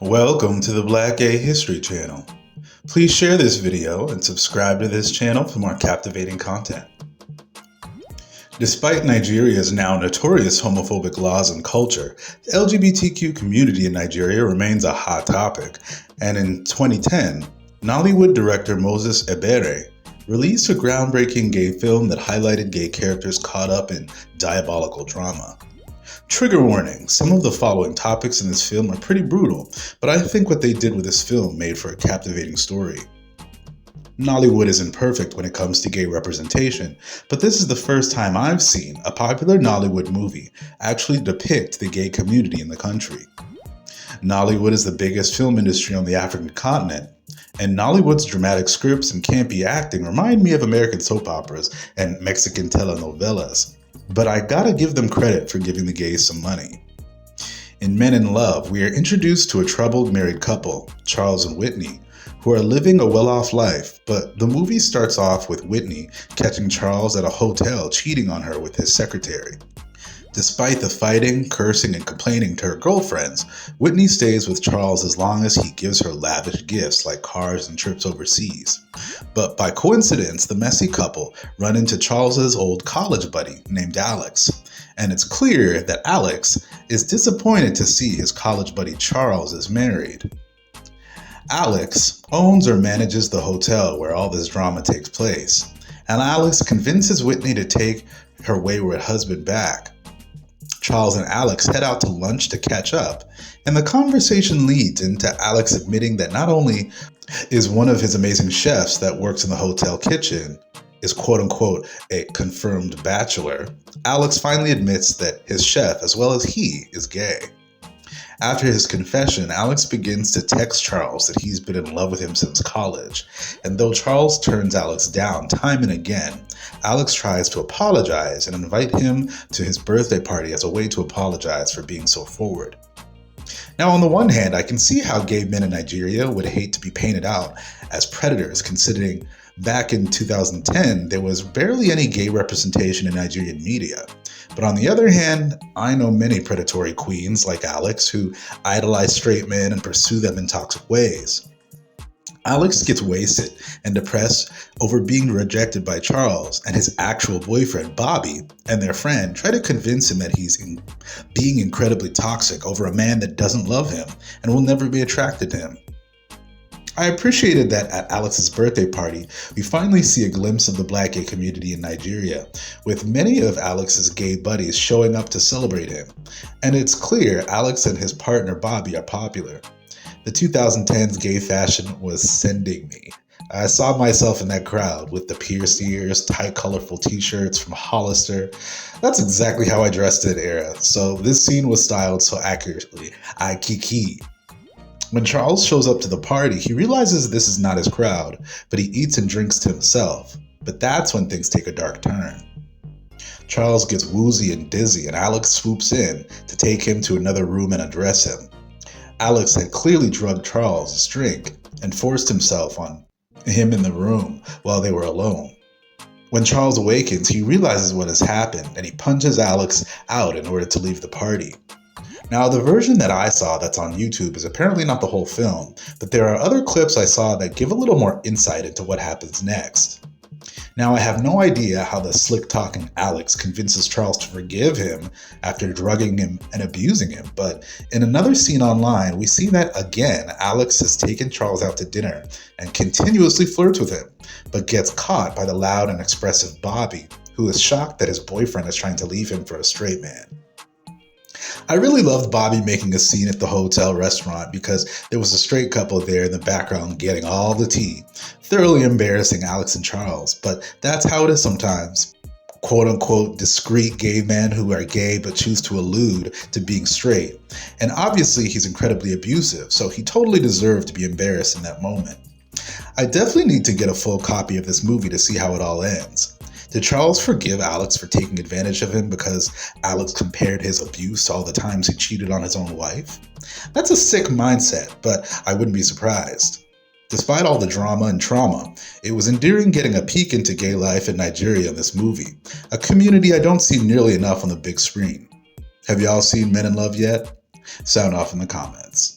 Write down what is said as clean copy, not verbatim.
Welcome to the Black Gay History Channel. Please share this video and subscribe to this channel for more captivating content. Despite Nigeria's now notorious homophobic laws and culture, the LGBTQ community in Nigeria remains a hot topic, and in 2010, Nollywood director Moses Ebere released a groundbreaking gay film that highlighted gay characters caught up in diabolical drama. Trigger warning, some of the following topics in this film are pretty brutal, but I think what they did with this film made for a captivating story. Nollywood isn't perfect when it comes to gay representation, but this is the first time I've seen a popular Nollywood movie actually depict the gay community in the country. Nollywood is the biggest film industry on the African continent, and Nollywood's dramatic scripts and campy acting remind me of American soap operas and Mexican telenovelas. But I gotta give them credit for giving the gays some money. In Men in Love, we are introduced to a troubled married couple, Charles and Whitney, who are living a well-off life, but the movie starts off with Whitney catching Charles at a hotel cheating on her with his secretary. Despite the fighting, cursing, and complaining to her girlfriends, Whitney stays with Charles as long as he gives her lavish gifts like cars and trips overseas. But by coincidence, the messy couple run into Charles's old college buddy named Alex, and it's clear that Alex is disappointed to see his college buddy Charles is married. Alex owns or manages the hotel where all this drama takes place, and Alex convinces Whitney to take her wayward husband back. Charles and Alex head out to lunch to catch up, and the conversation leads into Alex admitting that not only is one of his amazing chefs that works in the hotel kitchen is quote-unquote a confirmed bachelor, Alex finally admits that his chef, as well as he, is gay. After his confession, Alex begins to text Charles that he's been in love with him since college, and though Charles turns Alex down time and again, Alex tries to apologize and invite him to his birthday party as a way to apologize for being so forward. Now, on the one hand, I can see how gay men in Nigeria would hate to be painted out as predators, considering back in 2010, there was barely any gay representation in Nigerian media. But on the other hand, I know many predatory queens like Alex who idolize straight men and pursue them in toxic ways. Alex gets wasted and depressed over being rejected by Charles, and his actual boyfriend, Bobby, and their friend try to convince him that he's being incredibly toxic over a man that doesn't love him and will never be attracted to him. I appreciated that at Alex's birthday party, we finally see a glimpse of the Black gay community in Nigeria, with many of Alex's gay buddies showing up to celebrate him. And it's clear Alex and his partner Bobby are popular. The 2010s gay fashion was sending me. I saw myself in that crowd with the pierced ears, tight colorful t-shirts from Hollister. That's exactly how I dressed in that era, so this scene was styled so accurately. I kiki. When Charles shows up to the party, he realizes this is not his crowd, but he eats and drinks to himself. But that's when things take a dark turn. Charles gets woozy and dizzy, and Alex swoops in to take him to another room and undress him. Alex had clearly drugged Charles' drink and forced himself on him in the room while they were alone. When Charles awakens, he realizes what has happened, and he punches Alex out in order to leave the party. Now, the version that I saw that's on YouTube is apparently not the whole film, but there are other clips I saw that give a little more insight into what happens next. Now, I have no idea how the slick-talking Alex convinces Charles to forgive him after drugging him and abusing him, but in another scene online, we see that again, Alex has taken Charles out to dinner and continuously flirts with him, but gets caught by the loud and expressive Bobby, who is shocked that his boyfriend is trying to leave him for a straight man. I really loved Bobby making a scene at the hotel restaurant because there was a straight couple there in the background getting all the tea, thoroughly embarrassing Alex and Charles, but that's how it is sometimes. Quote-unquote discreet gay men who are gay but choose to allude to being straight. And obviously he's incredibly abusive, so he totally deserved to be embarrassed in that moment. I definitely need to get a full copy of this movie to see how it all ends. Did Charles forgive Alex for taking advantage of him because Alex compared his abuse to all the times he cheated on his own wife? That's a sick mindset, but I wouldn't be surprised. Despite all the drama and trauma, it was endearing getting a peek into gay life in Nigeria in this movie, a community I don't see nearly enough on the big screen. Have y'all seen Men in Love yet? Sound off in the comments.